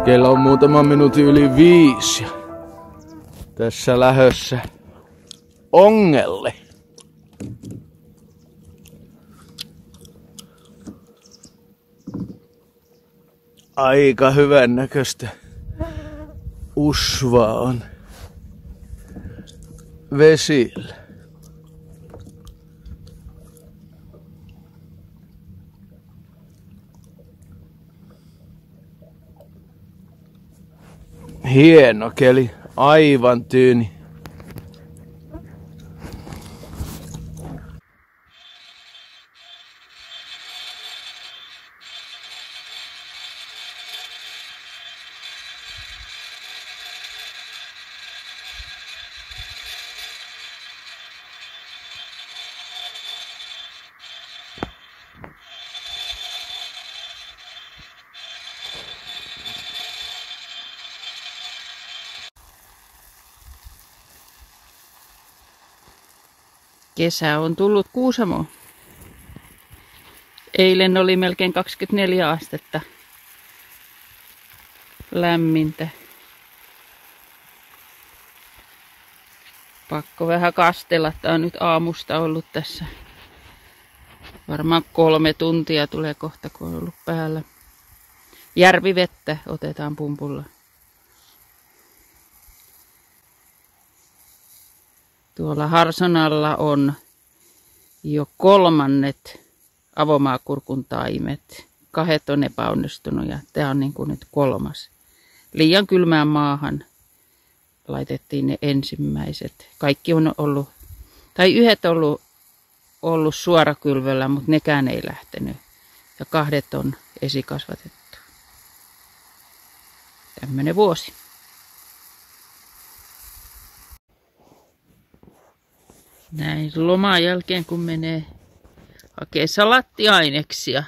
Kello on muutama minuutti yli 5 ja tässä lähössä ongelle. Aika hyvän näköistä usvaa on vesillä. Hieno keli, aivan tyyni. Kesä on tullut Kuusamoon. Eilen oli melkein 24 astetta lämmintä. Pakko vähän kastella. Tää on nyt aamusta ollut tässä. Varmaan 3 tuntia tulee kohta, kun on ollut päällä. Järvivettä otetaan pumpulla. Tuolla Harsonalla on jo 3. avomaakurkun taimet. 2 on epäonnistunut ja tämä on niin kuin nyt 3. Liian kylmään maahan laitettiin ne ensimmäiset. Kaikki on ollut, tai 1 ollut suorakylvöllä, mutta nekään ei lähtenyt. Ja 2 on esikasvatettu. Tämmöinen vuosi. Näin loman jälkeen, kun menee hakee salattiaineksia,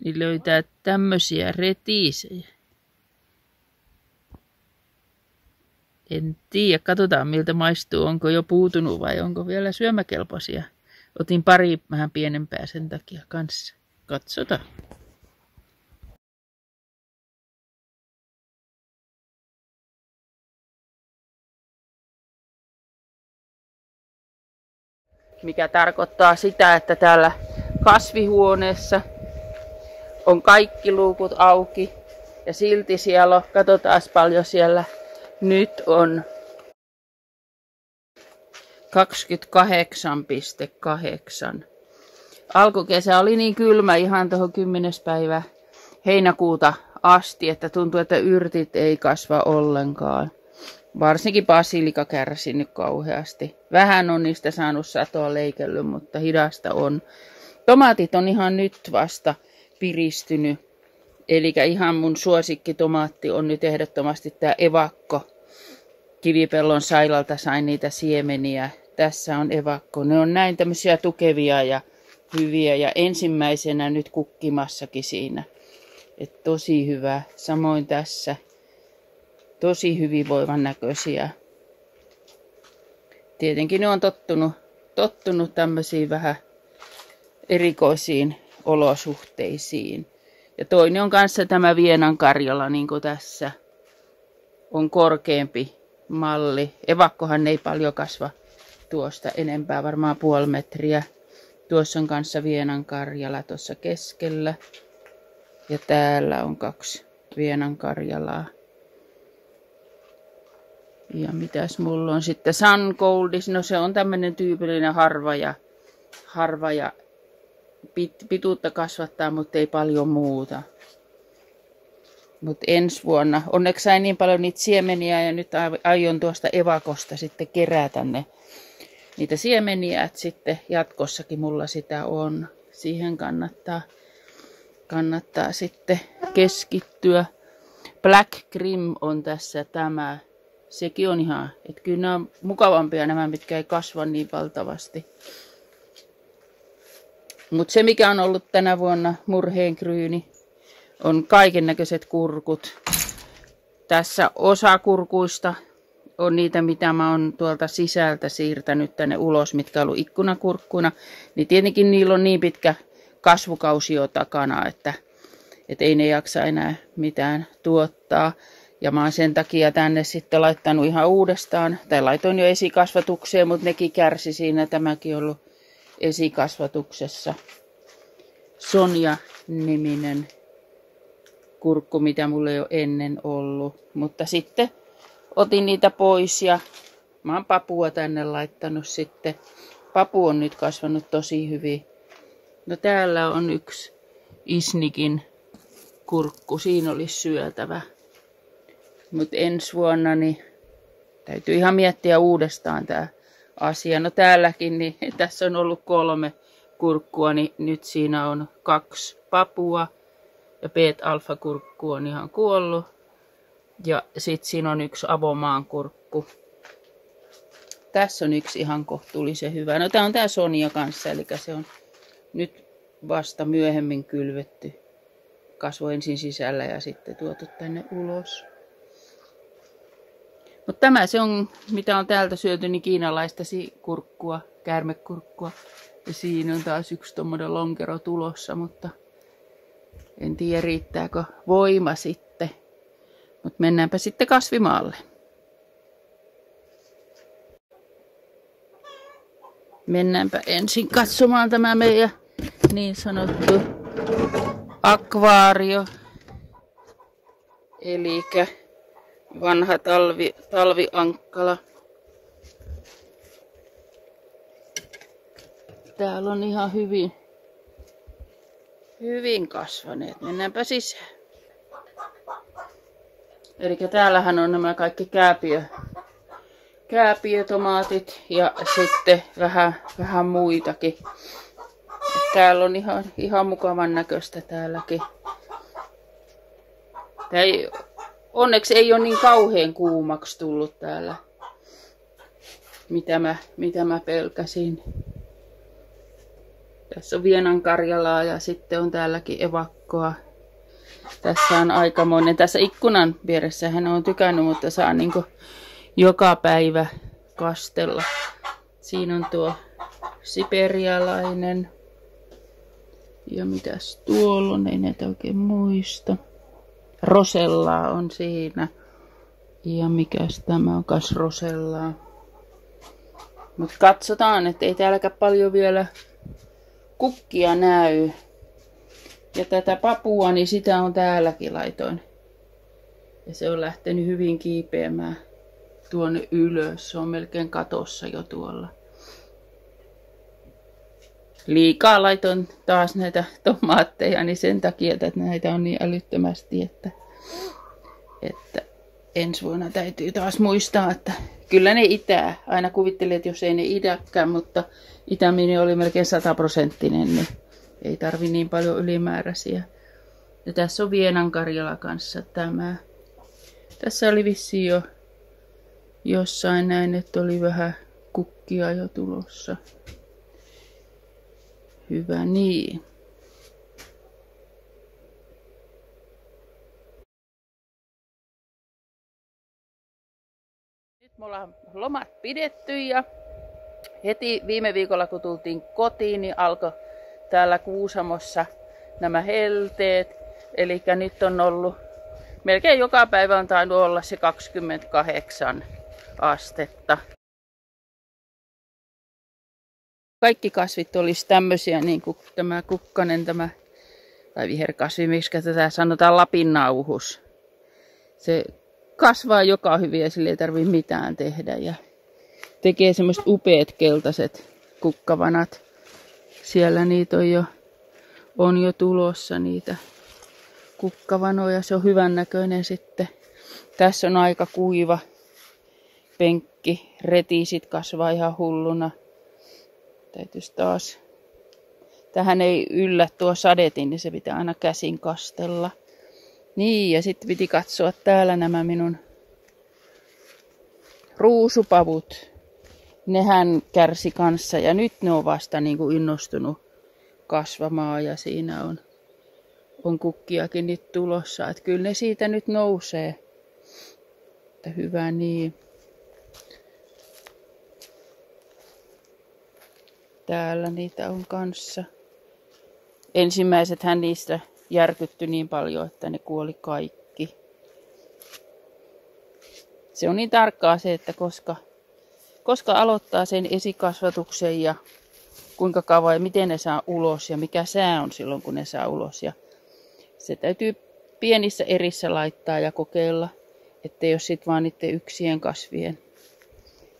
niin löytää tämmöisiä retiisejä. En tiedä, katsotaan miltä maistuu, onko jo puutunut vai onko vielä syömäkelpoisia. Otin pari vähän pienempää sen takia kanssa. Katsotaan. Mikä tarkoittaa sitä, että täällä kasvihuoneessa on kaikki luukut auki ja silti siellä on, katsotaan paljon siellä nyt on 28,8. Alkukesä oli niin kylmä ihan tuohon 10. päivä heinäkuuta asti, että tuntuu, että yrtit ei kasva ollenkaan. Varsinkin basilika kärsi nyt kauheasti. Vähän on niistä saanut satoa leikellyt, mutta hidasta on. Tomaatit on ihan nyt vasta piristynyt. Eli ihan mun suosikkitomaatti on nyt ehdottomasti tämä evakko. Kivipellon sailalta sain niitä siemeniä. Tässä on evakko. Ne on näin tämmöisiä tukevia ja hyviä. Ja ensimmäisenä nyt kukkimassakin siinä. Et tosi hyvä. Samoin tässä. Tosi hyvinvoivan näköisiä. Tietenkin ne on tottunut tämmöisiin vähän erikoisiin olosuhteisiin. Ja toinen on kanssa tämä Vienan Karjala, niin kuin tässä on korkeampi malli. Evakkohan ei paljon kasva tuosta enempää, varmaan 0,5 metriä. Tuossa on kanssa Vienan Karjala tuossa keskellä. Ja täällä on 2 Vienan Karjalaa. Ja mitäs mulla on sitten Sun Goldis, no se on tämmönen tyypillinen harva ja pituutta kasvattaa, mutta ei paljon muuta. Mutta ensi vuonna, onneksi sain niin paljon niitä siemeniä ja nyt aion tuosta evakosta sitten kerätä niitä siemeniä, että sitten jatkossakin mulla sitä on. Siihen kannattaa sitten keskittyä. Black Grim on tässä tämä. Sekin on ihan, että kyllä nämä on mukavampia nämä, mitkä ei kasva niin valtavasti. Mutta se mikä on ollut tänä vuonna murheenkryyni on kaiken näköiset kurkut. Tässä osa kurkuista on niitä, mitä mä oon tuolta sisältä siirtänyt tänne ulos, mitkä on ollut ikkunakurkkuna. Niin tietenkin niillä on niin pitkä kasvukausi jo takana, että Että ei ne jaksa enää mitään tuottaa. Ja mä oon sen takia tänne sitten laittanut ihan uudestaan. Tai laitoin jo esikasvatukseen, mutta nekin kärsi siinä. Tämäkin on ollut esikasvatuksessa. Sonja-niminen kurkku, mitä mulla ei ole ennen ollut. Mutta sitten otin niitä pois ja mä oon papua tänne laittanut sitten. Papu on nyt kasvanut tosi hyvin. No täällä on yksi Isnikin kurkku. Siinä olisi syötävä. Mutta ensi vuonna niin täytyy ihan miettiä uudestaan tämä asia. No täälläkin, niin tässä on ollut 3 kurkkua, niin nyt siinä on 2 papua. Ja beta-alfa-kurkku on ihan kuollut. Ja sitten siinä on 1 avomaan kurkku. Tässä on 1 ihan kohtuullisen hyvä. No tää on tää Sonja kanssa, eli se on nyt vasta myöhemmin kylvetty. Kasvoi ensin sisällä ja sitten tuotu tänne ulos. Mutta tämä se on, mitä on täältä syöty, niin kiinalaista kurkkua, käärmekurkkua. Ja siinä on taas 1 tommoinen lonkero tulossa, mutta en tiedä riittääkö voima sitten. Mutta mennäänpä sitten kasvimaalle. Mennäänpä ensin katsomaan tämä meidän niin sanottu akvaario. Elikkä vanha talviankkala. Täällä on ihan hyvin kasvaneet. Mennäänpä sisään. Eli täällähän on nämä kaikki kääpiötomaatit ja sitten vähän muitakin. Täällä on ihan mukavan näköistä täälläkin. Onneksi ei ole niin kauhean kuumaksi tullut täällä, mitä mä pelkäsin. Tässä on Vienan Karjalaa ja sitten on täälläkin evakkoa. Tässä on aikamoinen. Tässä ikkunan vieressä hän on tykännyt, mutta saa niinku joka päivä kastella. Siinä on tuo siperialainen. Ja mitäs tuolla on, ei näitä oikein muista. Rosellaa on siinä. Ja mikäs tämä on, kas rosellaa. Mutta katsotaan, että ei täälläkään paljon vielä kukkia näy. Ja tätä papua, niin sitä on täälläkin laitoin. Ja se on lähtenyt hyvin kiipeämään tuonne ylös. Se on melkein katossa jo tuolla. Liikaa laitoin taas näitä tomaatteja, niin sen takia, että näitä on niin älyttömästi, että ensi vuonna täytyy taas muistaa, että kyllä ne itää. Aina kuvittelin, että jos ei ne idäkään, mutta itäminen oli melkein 100%, niin ei tarvi niin paljon ylimääräisiä. Ja tässä on Vienan Karjala kanssa tämä. Tässä oli vissiin jo jossain näin, että oli vähän kukkia jo tulossa. Hyvä niin. Nyt me ollaan lomat pidetty ja heti viime viikolla kun tultiin kotiin, niin alkoi täällä Kuusamossa nämä helteet. Eli nyt on ollut, melkein joka päivä on tainnut olla se 28 astetta. Kaikki kasvit olisi tämmöisiä, niin kuin tämä kukkanen, tai viherkasvi, miksi tätä sanotaan lapinnauhus. Se kasvaa joka hyvin ja sille ei tarvitse mitään tehdä. Ja tekee semmoiset upeat keltaiset kukkavanat. Siellä niitä on jo tulossa niitä kukkavanoja. Se on hyvän näköinen sitten. Tässä on aika kuiva penkki. Retiisit kasvaa ihan hulluna. Täytyisi taas. Tähän ei yllä tuo sadetin, niin se pitää aina käsin kastella. Niin, ja sitten piti katsoa täällä nämä minun ruusupavut. Nehän kärsi kanssa ja nyt ne on vasta niin kuin innostunut kasvamaan ja siinä on kukkiakin nyt tulossa. Että kyllä ne siitä nyt nousee. Että hyvä niin. Täällä niitä on kanssa. Ensimmäisethän niistä järkytty niin paljon, että ne kuoli kaikki. Se on niin tarkkaa se, että koska aloittaa sen esikasvatuksen ja kuinka kauan ja miten ne saa ulos ja mikä sää on silloin, kun ne saa ulos. Ja se täytyy pienissä erissä laittaa ja kokeilla, ettei ole sit vaan niiden yksien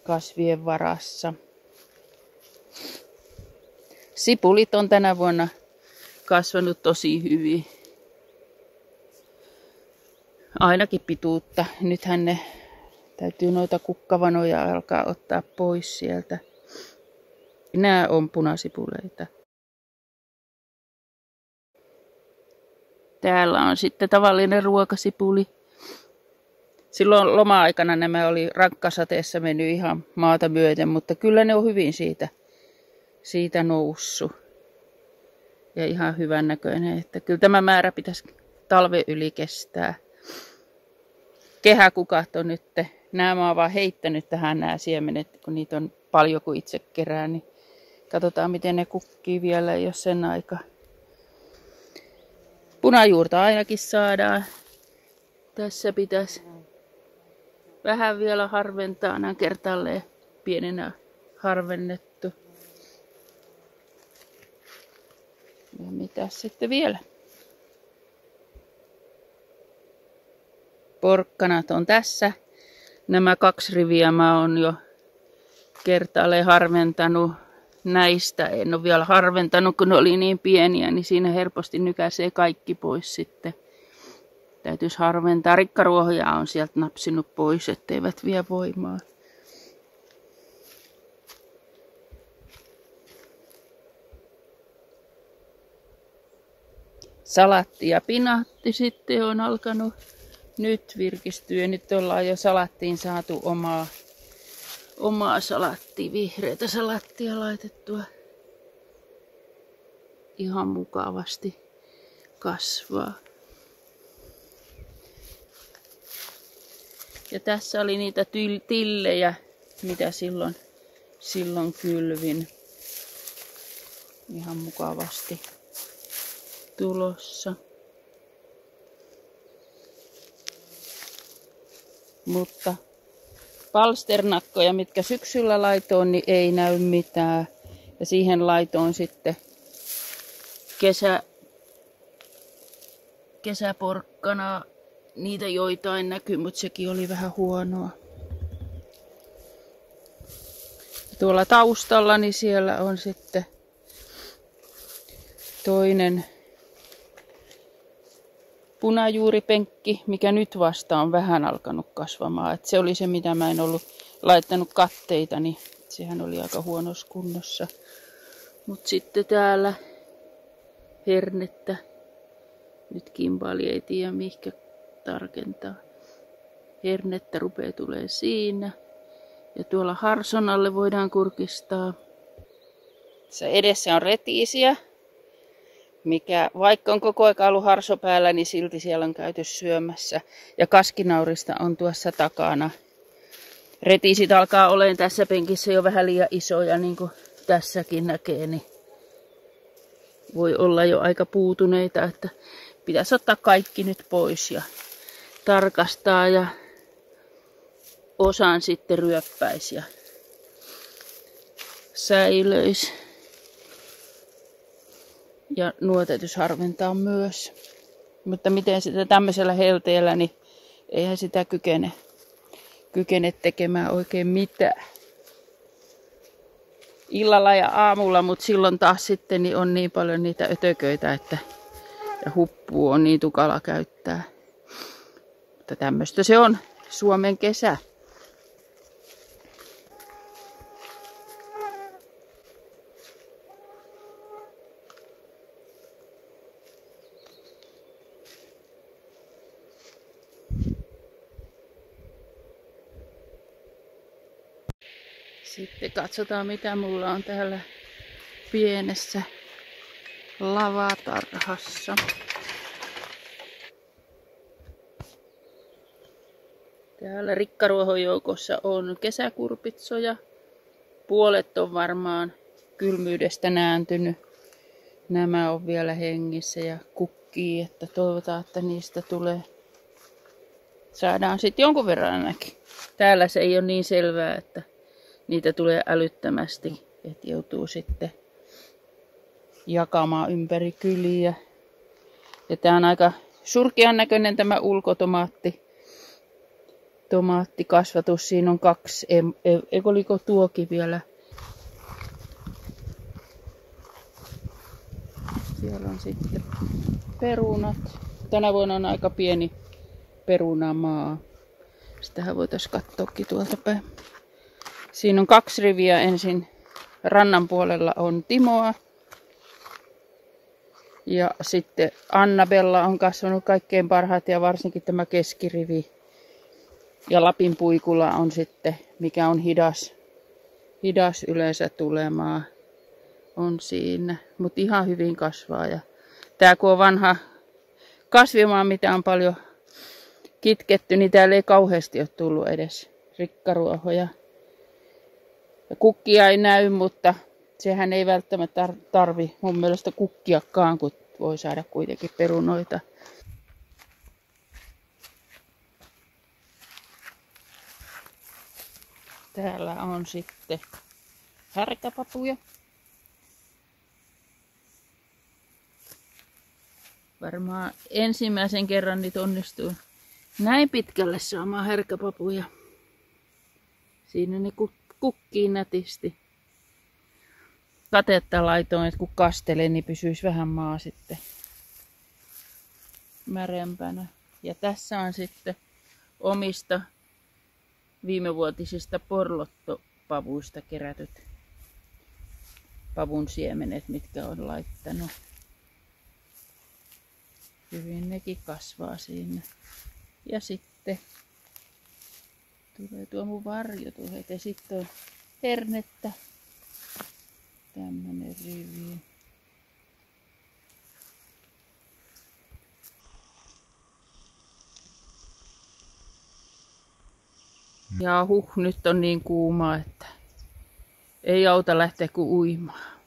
kasvien varassa. Sipulit on tänä vuonna kasvanut tosi hyvin. Ainakin pituutta. Nythän ne täytyy noita kukkavanoja alkaa ottaa pois sieltä. Nämä on punasipuleita. Täällä on sitten tavallinen ruokasipuli. Silloin loma-aikana nämä oli rankkasateessa mennyt ihan maata myöten, mutta kyllä ne on hyvin siitä noussut. Ja ihan hyvän näköinen, että kyllä tämä määrä pitäisi talven yli kestää. Kehäkukat on nyt, nämä mä oon vaan heittänyt tähän nämä siemenet, kun niitä on paljon kun itse kerään, niin katsotaan miten ne kukkii vielä, jos sen aika. Punajuurta ainakin saadaan. Tässä pitäisi vähän vielä harventaa, nämä kertalleen pienenä harvennettu. Ja mitäs sitten vielä? Porkkanat on tässä. Nämä 2 riviä mä oon jo kertaalleen harventanut. Näistä en ole vielä harventanut, kun ne oli niin pieniä, niin siinä helposti nykäisee kaikki pois sitten. Täytyisi harventaa. Rikkaruohoja on sieltä napsinut pois, etteivät vie voimaa. Salatti ja pinaatti sitten on alkanut nyt virkistyä. Nyt ollaan jo salattiin saatu omaa salattia, vihreätä salattia laitettua. Ihan mukavasti kasvaa. Ja tässä oli niitä tillejä, mitä silloin kylvin. Ihan mukavasti tulossa. Mutta palsternakkoja, mitkä syksyllä laitoin, niin ei näy mitään. Ja siihen laitoin sitten kesäporkkanaa. Niitä joitain näkyy, mutta sekin oli vähän huonoa. Tuolla taustalla niin siellä on sitten toinen punajuuripenkki, mikä nyt vasta on vähän alkanut kasvamaan. Et se oli se, mitä mä en ollut laittanut katteita, niin sehän oli aika huonossa kunnossa. Mutta sitten täällä hernettä. Nyt kimpali ei tiedä mihinkä tarkentaa. Hernettä rupeaa tulee siinä. Ja tuolla harson alle voidaan kurkistaa. Tässä edessä on retiisiä, mikä vaikka on koko ajan ollut harso päällä, niin silti siellä on käyty syömässä. Ja kaskinaurista on tuossa takana. Retiisit alkaa olemaan tässä penkissä jo vähän liian isoja, niin kuin tässäkin näkee. Niin voi olla jo aika puutuneita, että pitäisi ottaa kaikki nyt pois ja tarkastaa ja osan sitten ryöppäisi ja säilöisi. Ja nuo täytyisi harventaa myös. Mutta miten sitä tämmöisellä helteellä, niin eihän sitä kykene tekemään oikein mitään. Illalla ja aamulla, mutta silloin taas sitten niin on niin paljon niitä ötököitä, että ja huppua on niin tukala käyttää. Mutta tämmöistä se on Suomen kesä. Sitten katsotaan mitä mulla on täällä pienessä lavatarhassa. Täällä rikkaruohon joukossa on kesäkurpitsoja. Puolet on varmaan kylmyydestä nääntynyt. Nämä on vielä hengissä ja kukkii, että toivotaan, että niistä saadaan sitten jonkun verran ainakin. Täällä se ei ole niin selvää, että niitä tulee älyttömästi, että joutuu sitten jakamaan ympäri kyliä. Ja tää on aika surkean näköinen tämä tomaattikasvatus. Siinä on 2, oliko tuokin vielä? Siellä on sitten perunat. Tänä vuonna on aika pieni perunamaa. Sitähän voitaisiin katsoakin tuolta päin. Siinä on 2 riviä. Ensin rannan puolella on Timoa. Ja sitten Annabella on kasvanut kaikkein parhaat ja varsinkin tämä keskirivi. Ja Lapin puikulla on sitten, mikä on hidas yleensä tulemaan, on siinä. Mutta ihan hyvin kasvaa. Ja tää kun on vanha kasvimaa, mitä on paljon kitketty, niin täällä ei kauheasti ole tullut edes rikkaruohoja. Ja kukkia ei näy, mutta sehän ei välttämättä tarvi mun mielestä kukkiakaan, kun voi saada kuitenkin perunoita. Täällä on sitten härkäpapuja. Varmaan ensimmäisen kerran nyt onnistuu näin pitkälle saamaan härkäpapuja. Siinä ne kukkii nätisti. Katetta laitoin, että kun kastelee, niin pysyisi vähän maa sitten märempänä. Ja tässä on sitten omista viimevuotisista porlottopavuista kerätyt pavun siemenet, mitkä on laittanut. Hyvin nekin kasvaa siinä. Ja sitten tulee tuo mun varjo tuohon. Ja sitten on hernettä. Tämmönen rivi. Ja nyt on niin kuuma, että ei auta lähteä kuin uimaan.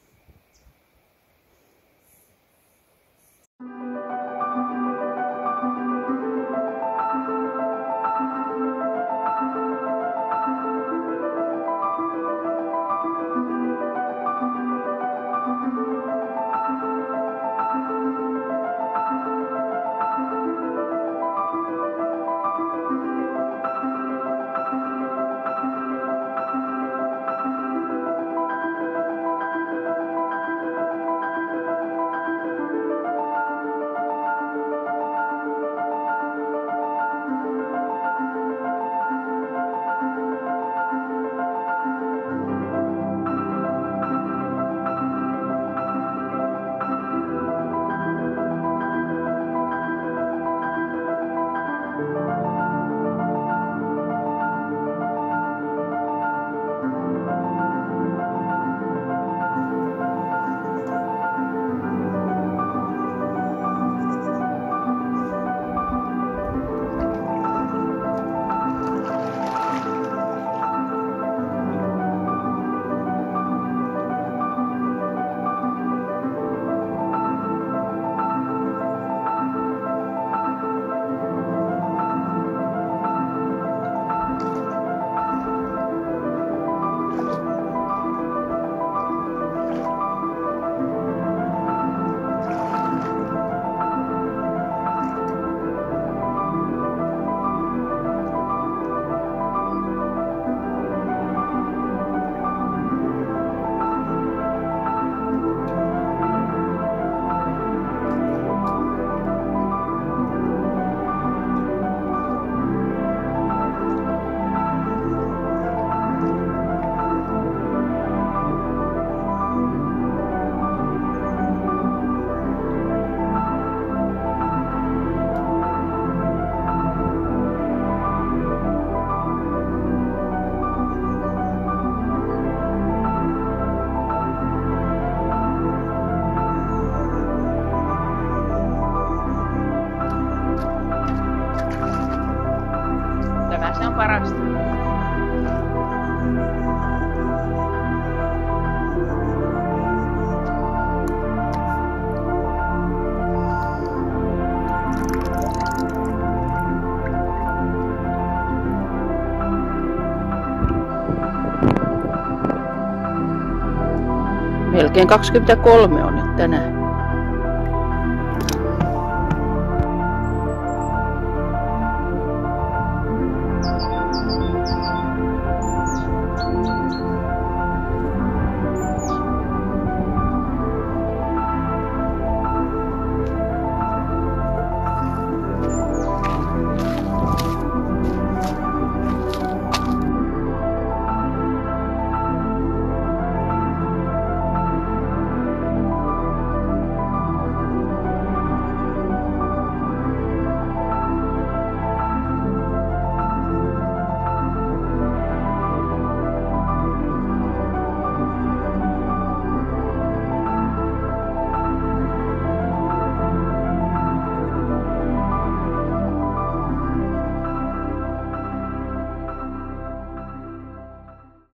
melkein 23 on nyt tänään.